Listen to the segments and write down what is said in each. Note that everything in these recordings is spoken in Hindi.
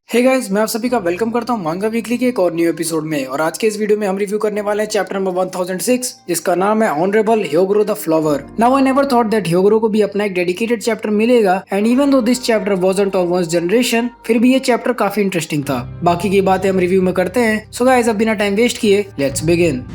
हे गाइस, मैं आप सभी का वेलकम करता हूँ मांगा वीकली के एक और न्यू एपिसोड में। और आज के इस वीडियो में हम रिव्यू करने वाले हैं चैप्टर नंबर 1006 जिसका नाम है honourable Hyogoro the flower. Now I never thought that Hyogoro को भी अपना एक डेडिकेटेड चैप्टर मिलेगा, and even though this chapter wasn't of once generation, फिर भी ये चैप्टर काफी इंटरेस्टिंग था। बाकी की बातें हम रिव्यू में करते हैं। सो गाइस, अब बिना टाइम वेस्ट किए let's begin.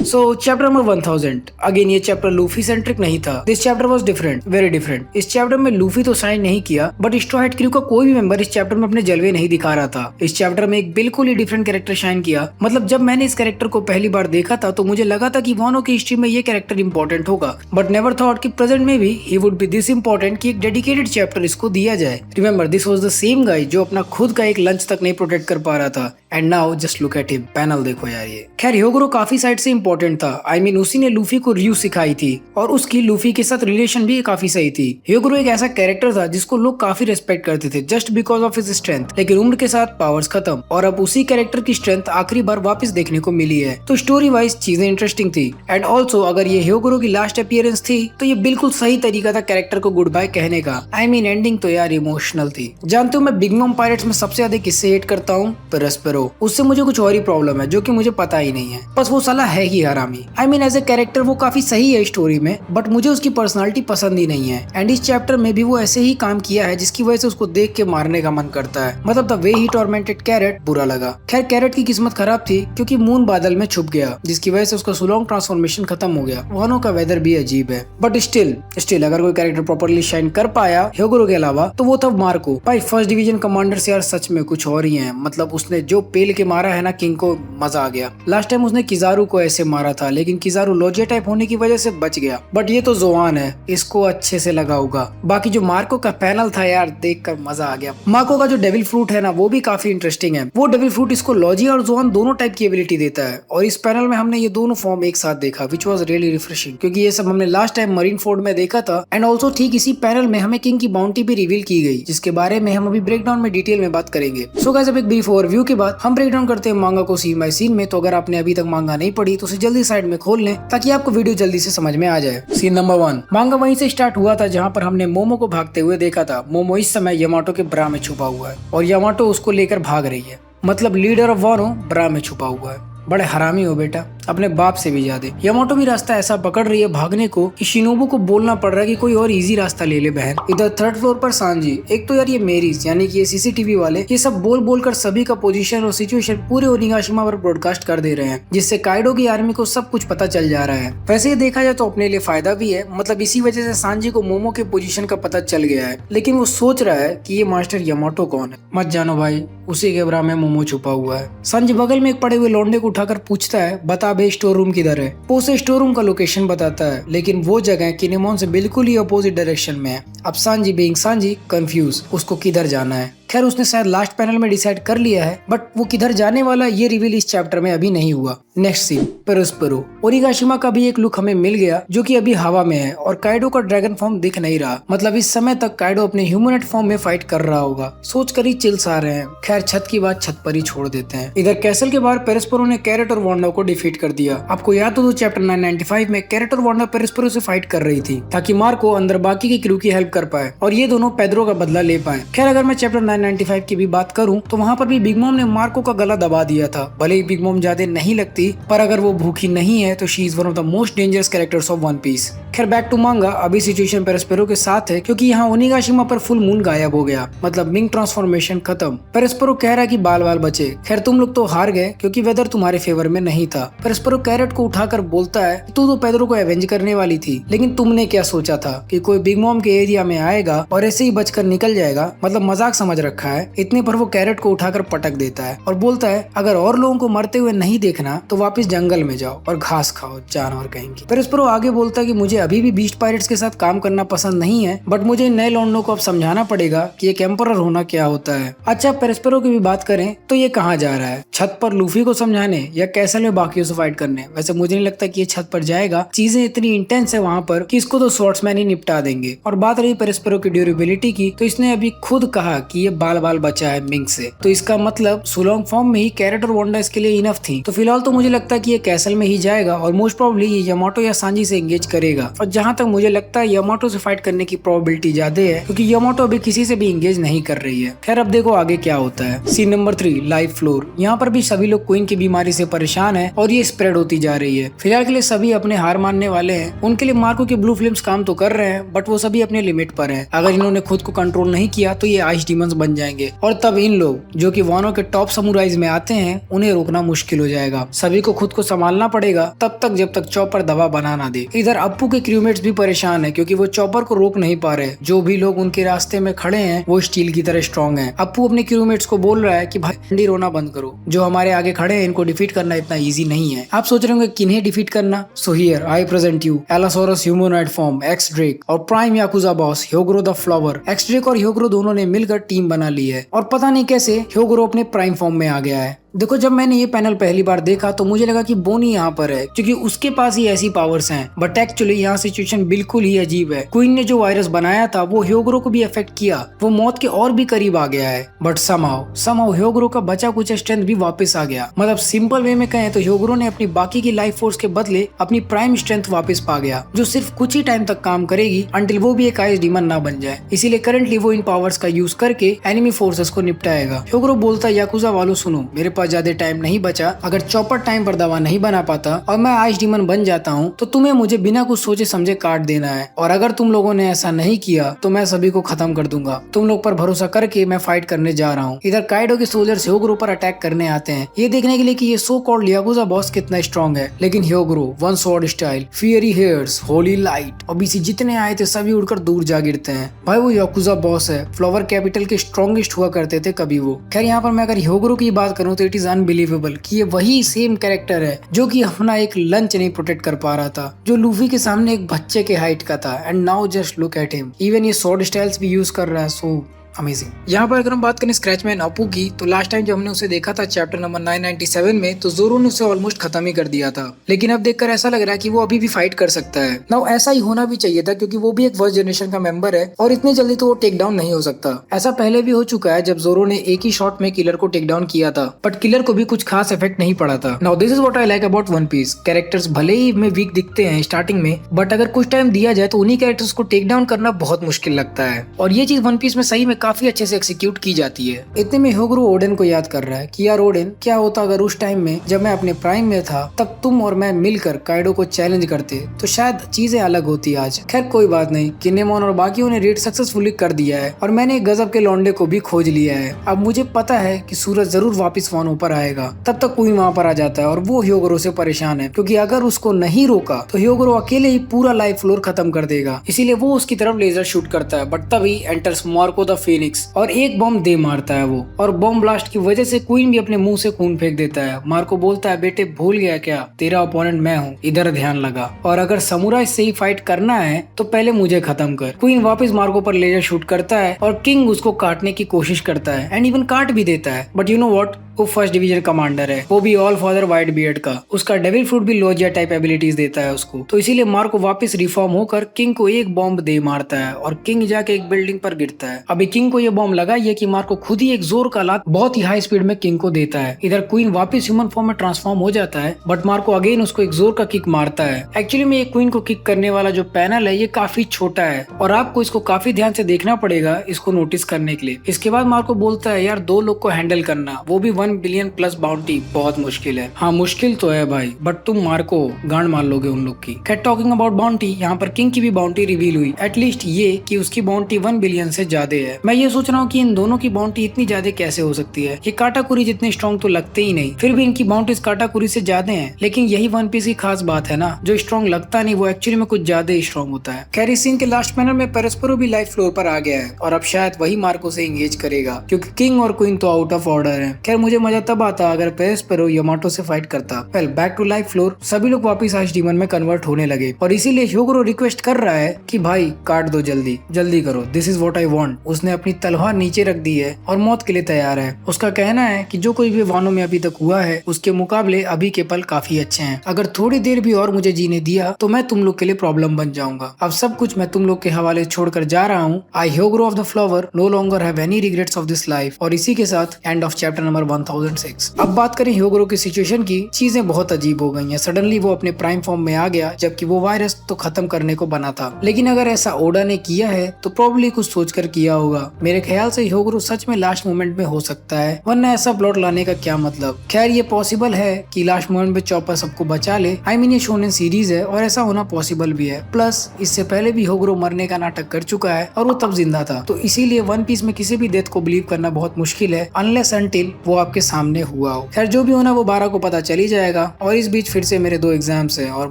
So chapter number 1000 again ये चैप्टर लूफी सेंट्रिक नहीं था। This chapter was different, very different. इस चैप्टर में लूफी तो साइन नहीं किया, बट स्ट्रॉ हैट क्रू का कोई भी मेंबर इस चैप्टर में अपने जलवे नहीं दिखा रहा था। इस चैप्टर में एक बिल्कुल ही डिफरेंट कैरेक्टर शाइन किया। मतलब जब मैंने इस कैरेक्टर को पहली बार देखा था तो मुझे लगा था कि वानो की हिस्ट्री में ये कैरेक्टर इंपॉर्टेंट होगा, बट नेवर थॉट कि प्रेजेंट में भी he would be this important कि एक डेडिकेटेड चैप्टर इसको दिया जाए। Remember, this was the same guy जो अपना खुद का एक लंच तक नहीं प्रोटेक्ट कर पा रहा था, and now just look at him. Panel देखो यार ये। खैर ह्योगोरो काफी साइड से इंपॉर्टेंट था। आई मीन उसी ने लूफी को रियू सिखाई थी और उसकी लूफी के साथ रिलेशन भी काफी सही थी। ह्योगोरो एक ऐसा कैरेक्टर था जिसको लोग काफी रेस्पेक्ट करते थे just because of his strength, लेकिन उम्र के साथ पावर्स खत्म और अब उसी कैरेक्टर की स्ट्रेंथ आखिरी बार वापस देखने को मिली है। तो स्टोरी वाइज चीजें इंटरेस्टिंग थी, एंड ऑल्सो अगर ये ह्योगोरो की लास्ट अपीयरेंस थी तो ये बिल्कुल सही तरीका था कैरेक्टर को गुड बाय कहने का। आई मीन एंडिंग तो यार इमोशनल थी। जानते हो मैं बिग मॉम पायरेट्स में सबसे ज्यादा किससे हेट करता हूँ? पेरोस्पेरो। उससे मुझे कुछ और ही प्रॉब्लम है जो कि मुझे पता ही नहीं है। बस वो साला है ही हरामी। I mean as a character वो काफी सही है स्टोरी में, बट मुझे उसकी पर्सनालिटी पसंद ही नहीं है। एंड इस चैप्टर में भी वो ऐसे ही काम किया है जिसकी वजह से उसको देख के मारने का मन करता है। मतलब द वे ही टॉर्मेंटेड कैरेट बुरा लगा। खैर कैरेट की किस्मत खराब थी क्योंकि मून बादल में छुप गया जिसकी वजह से उसका सुलोंग ट्रांसफॉर्मेशन खत्म हो गया। वानो का वेदर भी अजीब है, बट स्टिल अगर कोई कैरेक्टर प्रॉपर्ली शाइन कर पाया ह्योगोरो के अलावा तो वो था मार्को। भाई फर्स्ट डिवीजन कमांडर से यार सच में कुछ और ही है। मतलब उसने जो पेल के मारा है ना किंग को, मजा आ गया। लास्ट टाइम उसने किजारू को ऐसे मारा था, लेकिन किजारू लोजिया टाइप होने की वजह से बच गया, बट ये तो जोआन है, इसको अच्छे से लगा होगा। बाकी जो मार्को का पैनल था यार देखकर मजा आ गया। मार्को का जो डेविल फ्रूट है ना वो भी काफी इंटरेस्टिंग है। वो डेविल फ्रूट इसको लोजिया और जोआन दोनों टाइप की एबिलिटी देता है, और इस पैनल में हमने ये दोनों फॉर्म एक साथ देखा विच वॉज रियली रिफ्रेशिंग, क्योंकि ये सब हमने लास्ट टाइम मरीन फोर्ड में देखा था। एंड ऑल्सो ठीक इसी पैनल में हमें किंग की बाउंटी भी रिवील की गई जिसके बारे में हम अभी ब्रेकडाउन में डिटेल में बात करेंगे। सो गाइस, अब एक ब्रीफ ओवरव्यू के बाद हम ब्रेकडाउन करते हैं मांगा को सीन बाय सीन में। तो अगर आपने अभी तक मांगा नहीं पढ़ी तो उसे जल्दी साइड में खोल लें ताकि आपको वीडियो जल्दी से समझ में आ जाए। सीन नंबर 1, मांगा वहीं से स्टार्ट हुआ था जहां पर हमने मोमो को भागते हुए देखा था। मोमो इस समय यामाटो के ब्रा में छुपा हुआ है और यामाटो उसको लेकर भाग रही है। मतलब लीडर ऑफ वानो ब्रा में छुपा हुआ है। बड़े हरामी हो बेटा, अपने बाप से भी ज्यादा। यामाटो भी रास्ता ऐसा पकड़ रही है भागने को कि शिनोबु को बोलना पड़ रहा है कि कोई और इजी रास्ता ले ले बहन। इधर थर्ड फ्लोर पर सांजी, एक तो यार ये मेरीज यानी कि ये सीसीटीवी वाले ये सब बोल बोल कर सभी का पोजीशन और सिचुएशन पूरे ओनिगाशिमा पर ब्रॉडकास्ट कर दे रहे हैं, जिससे काइडो की आर्मी को सब कुछ पता चल जा रहा है। वैसे ये देखा जाए तो अपने लिए फायदा भी है। मतलब इसी वजह से सांजी को मोमो के पोजीशन का पता चल गया है, लेकिन वो सोच रहा है कि ये मास्टर यामाटो कौन है। मत जानो भाई, उसी के ब्रा में मोमो छुपा हुआ है। सांजी बगल में एक पड़े हुए लौंडे को उठाकर पूछता है बता बे स्टोर रूम किधर है। वो उसे स्टोर रूम का लोकेशन बताता है, लेकिन वो जगह किनेमोन से बिल्कुल ही अपोजिट डायरेक्शन में है। अब सांजी बीइंग सांजी कंफ्यूज, उसको किधर जाना है। खैर उसने शायद लास्ट पैनल में डिसाइड कर लिया है, बट वो किधर जाने वाला ये रिवील इस चैप्टर में अभी नहीं हुआ। Next scene, पेरोस्पेरो। ओनिगाशिमा का भी एक लुक हमें मिल गया जो कि अभी हवा में है और काइडो का ड्रैगन फॉर्म दिख नहीं रहा। मतलब इस समय तक काइडो अपने ह्यूमनट फॉर्म में फाइट कर रहा होगा। सोच कर ही चिल्स आ रहे हैं। खैर छत की बात छत पर ही छोड़ देते हैं। इधर कैसल के बाहर पेरोस्पेरो ने कैरेट और वांडा को डिफीट कर दिया। आपको याद हो तो चैप्टर 995 में कैरेट और वांडा पेरोस्पेरो से फाइट कर रही थी ताकि मार्को अंदर बाकी की क्रू की हेल्प कर पाए और ये दोनों पेड्रो का बदला ले पाए। खैर अगर मैं चैप्टर 995 की भी बात करूं तो वहाँ पर भी बिग मॉम ने मार्को का गला दबा दिया था। भले ही बिग मॉम ज्यादा नहीं लगती, पर अगर वो भूखी नहीं है तो she is one of the most dangerous characters of One Piece. खैर बैक टू मांगा, अभी सिचुएशन पेरोस्पेरो के साथ है क्योंकि यहाँ ओनिगाशिमा पर फुल मून गायब हो गया। मतलब मिंग ट्रांसफॉर्मेशन खत्म। पेरोस्पेरो कह रहा है कि बाल बाल बचे। खैर तुम लोग तो हार गए क्योंकि वेदर तुम्हारे फेवर में नहीं था। पेरोस्पेरो कैरेट को उठाकर बोलता है तू तो पेड्रो को एवेंज करने वाली थी, लेकिन तुमने क्या सोचा था कि कोई बिग मॉम के एरिया में आएगा और ऐसे ही बचकर निकल जाएगा। मतलब मजाक समझ रखा है। इतने पर वो कैरेट को उठाकर पटक देता है और बोलता है अगर और लोगों को मरते हुए नहीं देखना तो वापस जंगल में जाओ और घास खाओ, जानवर कहेंगे। पेरोस्पेरो आगे बोलता है कि मुझे अभी भी बीस्ट पायरेट्स के साथ काम करना पसंद नहीं है, बट मुझे इन नए लौंडों को अब समझाना पड़ेगा कि एक एम्परर होना क्या होता है। अच्छा पेरोस्पेरो की भी बात करें तो ये कहाँ जा रहा है? छत पर लूफी को समझाने या कैसल में बाकियों से फाइट करने? वैसे मुझे नहीं लगता कि ये छत पर जाएगा। चीजें इतनी इंटेंस है वहाँ पर कि इसको तो स्वॉर्ड्समैन ही निपटा देंगे। और बात रही पेरोस्पेरो की ड्यूरेबिलिटी की, तो इसने अभी खुद कहा कि ये बाल बाल बचा है मिंग से, तो इसका मतलब सुलोंग फॉर्म में ही कैरेट और वांडा इसके लिए इनफ थी। तो फिलहाल तो मुझे लगता है कि ये कैसल में ही जाएगा और मोस्ट प्रोबेबली ये यामाटो या सांजी से एंगेज करेगा। और जहां तक मुझे लगता है यामाटो से फाइट करने की प्रोबेबिलिटी ज्यादा है, क्योंकि यामाटो अभी किसी से भी एंगेज नहीं कर रही है। खैर अब देखो आगे क्या होता है। Scene number 3, live floor. यहाँ पर भी सभी लोग क्वीन की बीमारी से परेशान है और ये स्प्रेड होती जा रही है। फिलहाल के लिए सभी अपने हार मानने वाले हैं। उनके लिए मार्को के ब्लू फिल्म्स काम तो कर रहे हैं, बट वो सभी अपने लिमिट पर हैं। अगर इन्होंने खुद को कंट्रोल नहीं किया तो ये आइस डीमंस बन जाएंगे और तब इन लोग जो कि वानो के टॉप समुराइज में आते हैं उन्हें रोकना मुश्किल हो जाएगा। सभी को खुद को संभालना पड़ेगा तब तक जब तक चॉपर दवा बना ना दे। इधर अप्पू के क्रूमेट्स भी परेशान है क्योंकि वो चॉपर को रोक नहीं पा रहे। जो भी लोग उनके रास्ते में खड़े हैं वो स्टील की तरह स्ट्रॉन्ग है। अप्पू अपने क्रूमेट्स को बोल रहा है कि भाई ठंडी रोना बंद करो, जो हमारे आगे खड़े हैं इनको डिफीट करना इतना इजी नहीं है। आप सोच रहे होंगे किन्हें डिफीट करना? So here I present you allosaurus humanoid form, X Drake और prime yakuza boss Hyogoro the flower. X Drake और ह्योगोरो दोनों ने मिलकर टीम बना ली है और पता नहीं कैसे ह्योगोरो अपने प्राइम फॉर्म में आ गया है। देखो जब मैंने ये पैनल पहली बार देखा तो मुझे लगा कि बोनी यहाँ पर है क्योंकि उसके पास ही ऐसी पावर्स हैं, बट एक्चुअली यहाँ सिचुएशन बिल्कुल ही अजीब है। क्वीन ने जो वायरस बनाया था वो ह्योगोरो को भी अफेक्ट किया, वो मौत के और भी करीब आ गया है, बट समहाउ ह्योगोरो का बचा कुछ स्ट्रेंथ भी वापस आ गया। मतलब सिंपल वे में कहें तो ह्योगोरो ने अपनी बाकी की लाइफ फोर्स के बदले अपनी प्राइम स्ट्रेंथ वापस पा गया, जो सिर्फ कुछ ही टाइम तक काम करेगी अंटिल वो भी एक आइस डीमन ना बन जाए। इसीलिए करंटली वो इन पावर्स का यूज करके एनिमी फोर्सेस को निपटाएगा। ह्योगोरो बोलता है याकुजा वालों सुनो, मेरे पास ज्यादा टाइम नहीं बचा। अगर चॉपर टाइम पर दवा नहीं बना पाता और मैं आइस डीमन बन जाता हूँ तो तुम्हें मुझे बिना कुछ सोचे समझे काट देना है, और अगर तुम लोगों ने ऐसा नहीं किया तो मैं सभी को खत्म कर दूंगा। तुम लोग पर भरोसा करके मैं फाइट करने जा रहा हूँ। इधर काइडो के सोल्जर्स ह्योगोरो पर अटैक करने आते हैं, ये देखने के लिए कि ये सो कॉल्ड याकुजा बॉस कितना स्ट्रॉन्ग है। लेकिन Hyogoro one sword style, fiery hairs, holy light और बीसी जितने आए थे सभी उड़कर दूर जा गिरते हैं। भाई वो याकुजा बॉस है, फ्लावर कैपिटल के स्ट्रॉन्गेस्ट हुआ करते थे कभी वो। खैर यहाँ पर मैं अगर ह्योगोरो की बात करूँ तो इट इज अनबिलीवेबल कि ये वही सेम कैरेक्टर है जो कि अपना एक लंच नहीं प्रोटेक्ट कर पा रहा था, जो लूफी के सामने एक बच्चे के हाइट का था, and now just look at him. Even ये स्वॉर्ड स्टाइल्स भी यूज कर रहा है, सो अमेजिंग। यहाँ पर अगर हम बात करें स्क्रैचमैन अप्पू की, तो लास्ट टाइम जब हमने उसे देखा था चैप्टर नंबर 997 में, तो जोरो ने उसे ऑलमोस्ट खत्म ही कर दिया था। लेकिन अब देखकर ऐसा लग रहा है कि वो अभी भी फाइट कर सकता है। नाउ ऐसा ही होना भी चाहिए था क्योंकि वो भी एक फर्स्ट जनरेशन का मेंबर है और इतनी जल्दी तो वो टेक डाउन नहीं हो सकता। ऐसा पहले भी हो चुका है जब जोरो ने एक ही शॉट में किलर को टेक डाउन किया था, बट किलर को भी कुछ खास इफेक्ट नहीं पड़ा था। Now this is what I like about One Piece. Characters भले ही में वीक दिखते हैं स्टार्टिंग में, बट अगर कुछ टाइम दिया जाए तो उन्हीं कैरेक्टर्स को टेक डाउन करना बहुत मुश्किल लगता है, और ये चीज वन पीस में सही में काफी अच्छे से एक्सिक्यूट की जाती है। इतने में ह्योगोरो ओडेन को याद कर रहा है कि यार ओडेन, क्या होता अगर उस टाइम में जब मैं अपने प्राइम में था तब तुम और मैं मिलकर काइडो को चैलेंज करते, तो शायद चीजें अलग होती आज। खैर कोई बात नहीं, किनेमोन और बाकियों ने रेड सक्सेसफुली कर दिया है और मैंने एक गजब के लौंडे को भी खोज लिया है। अब मुझे पता है कि सूरज जरूर वापस वानो पर आएगा। तब तक क्वीन वहां पर आ जाता है और वो ह्योगोरो से परेशान है क्योंकि अगर उसको नहीं रोका तो ह्योगोरो अकेले ही पूरा लाइफ फ्लोर खत्म कर देगा। इसीलिए वो उसकी तरफ लेजर शूट करता है, बट तभी एंटर्स मार्को द फेनिक्स और एक बॉम्ब दे मारता है वो, और बॉम्ब ब्लास्ट की वजह से क्वीन भी अपने मुंह से खून फेंक देता है। मार्को बोलता है बेटे भूल गया क्या, तेरा ओपोनेंट मैं हूँ, इधर ध्यान लगा, और अगर समुराई से ही फाइट करना है तो पहले मुझे खत्म कर। क्वीन वापस मार्को पर लेजर शूट करता है और किंग उसको काटने की कोशिश करता है एंड इवन काट भी देता है, बट यू नो व्हाट, वो फर्स्ट डिवीजन कमांडर है, वो भी ऑल फादर वाइट बियर्ड का। उसका डेविल फ्रूट भी लोजिया टाइप एबिलिटीज देता है उसको, तो इसीलिए मार्को वापस रिफॉर्म होकर किंग को एक बॉम्ब दे मारता है और किंग जाके एक बिल्डिंग पर गिरता है। अभी किंग को ये बॉम्ब लगा ये कि मार्को खुद ही एक जोर का लात बहुत ही हाई स्पीड में किंग को देता है। इधर क्वीन वापस ह्यूमन फॉर्म में ट्रांसफॉर्म हो जाता है, बट मार्को अगेन उसको एक जोर का किक मारता है। एक्चुअली में ये क्वीन को किक करने वाला जो पैनल है ये काफी छोटा है और आपको इसको काफी ध्यान से देखना पड़ेगा इसको नोटिस करने के लिए। इसके बाद मार्को बोलता है यार 2 लोग को हैंडल करना, वो भी 1 बिलियन प्लस बाउंटी, बहुत मुश्किल है। हाँ मुश्किल तो है भाई, बट तुम मार्को गांड मार लोगे उन लोग की। खैर टॉकिंग अबाउट बाउंटी, यहाँ पर किंग की भी बाउंटी रिवील हुई, एटलीस्ट ये कि उसकी बाउंटी 1 बिलियन से ज्यादा है। मैं ये सोच रहा हूँ कि इन दोनों की बाउंटी इतनी ज्यादा कैसे हो सकती है। ये काटाकुरी जितने स्ट्रॉन्ग तो लगते ही नहीं, फिर भी इनकी बाउंटीज काटाकुरी से ज्यादा हैं। लेकिन यही वन पीस की खास बात है ना, जो स्ट्रॉन्ग लगता नहीं वो एक्चुअली में कुछ ज्यादा ही स्ट्रॉन्ग होता है। खैर इस सीन के लास्ट पैनल में पेरस्परो भी लाइफ फ्लोर पर आ गया है और अब शायद वही मार्को से एंगेज करेगा क्योंकि किंग और क्वीन तो आउट ऑफ ऑर्डर है। खैर मुझे मुझे मजा तब आता अगर पेस्पेरो यामाटो से फाइट करता। Well back to life floor, सभी लोग वापस आर्च डीमन में कन्वर्ट होने लगे और इसीलिए ह्योगोरो रिक्वेस्ट कर रहा है कि भाई काट दो, जल्दी जल्दी करो, this is what I want. उसने अपनी तलवार नीचे रख दी है और मौत के लिए तैयार है। उसका कहना है कि जो कोई भी वानो में अभी तक हुआ है उसके मुकाबले अभी के पल काफी अच्छे हैं। अगर थोड़ी देर भी और मुझे जीने दिया तो मैं तुम लोग के लिए प्रॉब्लम बन जाऊंगा। अब सब कुछ मैं तुम लोग के हवाले छोड़कर जा रहा हूँ। I Hyogoro of the flower no longer have any regrets of this life. और इसी के साथ एंड ऑफ चैप्टर नंबर 1006। अब बात करें ह्योगोरो की सिचुएशन की, चीजें बहुत अजीब हो गई हैं। सडनली वो अपने प्राइम फॉर्म में आ गया, जबकि वो वायरस तो खत्म करने को बना था। लेकिन अगर ऐसा ओडा ने किया है तो प्रॉब्ली कुछ सोचकर किया होगा। मेरे ख्याल से ह्योगोरो सच में लास्ट मोमेंट में हो सकता है, वरना ऐसा प्लॉट लाने का क्या मतलब। खैर ये पॉसिबल है कि लास्ट मोमेंट में चॉपर सबको बचा ले। आई मीन ये शोनेन सीरीज है और ऐसा होना पॉसिबल भी है। प्लस इससे पहले भी ह्योगोरो मरने का नाटक कर चुका है और वो तब जिंदा था, तो इसीलिए वन पीस में किसी भी डेथ को बिलीव करना बहुत मुश्किल है अनलेस अनटिल वो आपके सामने हुआ हो। खैर जो भी होना वो 12 को पता चल ही जाएगा। और इस बीच फिर से मेरे 2 एग्जाम्स हैं और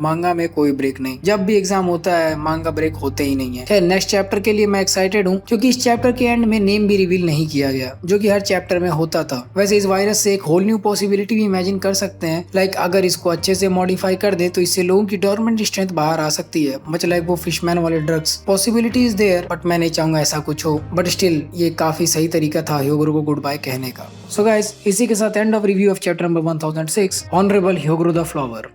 मांगा में कोई ब्रेक नहीं। जब भी एग्जाम होता है मांगा ब्रेक होते ही नहीं है। खैर नेक्स्ट चैप्टर के लिए मैं एक्साइटेड हूँ क्योंकि इस चैप्टर के एंड में नेम भी रिवील नहीं किया गया, जो कि हर चैप्टर में होता था। वैसे इस वायरस से एक होल न्यू पॉसिबिलिटी भी इमेजिन कर सकते हैं। लाइक अगर इसको अच्छे से मॉडिफाई कर दे तो इससे लोगों की डोरमेंट स्ट्रेंथ बाहर आ सकती है, मच लाइक वो फिशमैन वाले drugs. Possibility is there but मैं नहीं चाहूंगा ऐसा कुछ हो। बट स्टिल ये काफी सही तरीका था ह्योगोरो को गुड बाय कहने का। सो गाइस इसी के साथ end of review of chapter number 1006 honourable Hyogoro the flower.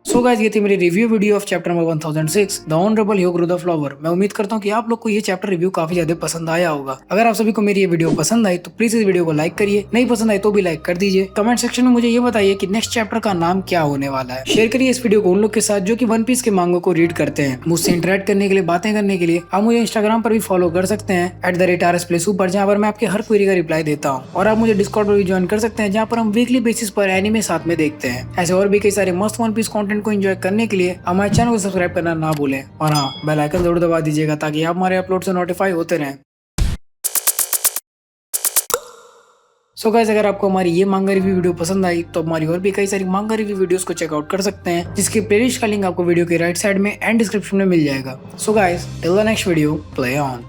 So guys ये थी मेरी review video of chapter number 1006 the honourable Hyogoro the flower. मैं उम्मीद करता हूँ कि आप लोग को ये चैप्टर रिव्यू काफी ज्यादा पसंद आया होगा। अगर आप सभी को मेरी ये वीडियो पसंद आई तो प्लीज इस वीडियो को लाइक करिए, नहीं पसंद आई तो भी लाइक कर दीजिए। कमेंट सेक्शन में मुझे ये बताइए कि नेक्स्ट चैप्टर का नाम क्या होने वाला है। शेयर करिए इस वीडियो को उन लोग के साथ जो कि वन पीस के मांगों को रीड करते हैं। मुझसे इंटरेक्ट करने के लिए, बातें करने के लिए आप मुझे इंस्टाग्राम पर भी फॉलो कर सकते हैं @RSPlaySuper, जहाँ पर मैं आपके हर क्वेरी का रिप्लाई देता हूँ। और आप मुझे डिस्कॉर्ड पर भी ज्वाइन कर सकते हैं, जहाँ पर हम वीकली बेसिस पर एनिमे साथ में देखते हैं। ऐसे और भी कई सारे मस्त वन पीस कंटेंट को एंजॉय करने के लिए हमारे चैनल को सब्सक्राइब करना ना भूलें। और हाँ, बेल आइकन जरूर दबा दीजिएगा ताकि आप हमारे अपलोड से नोटिफाई होते रहें। सो गाइस अगर आपको हमारी ये मांगा रिव्यू वीडियो पसंद आई तो हमारी और भी कई सारी मांगा रिव्यू वीडियोस को चेकआउट कर सकते हैं, जिसकी प्लेलिस्ट का लिंक आपको वीडियो के राइट साइड में एंड डिस्क्रिप्शन में मिल जाएगा। So guys till the next video, play on.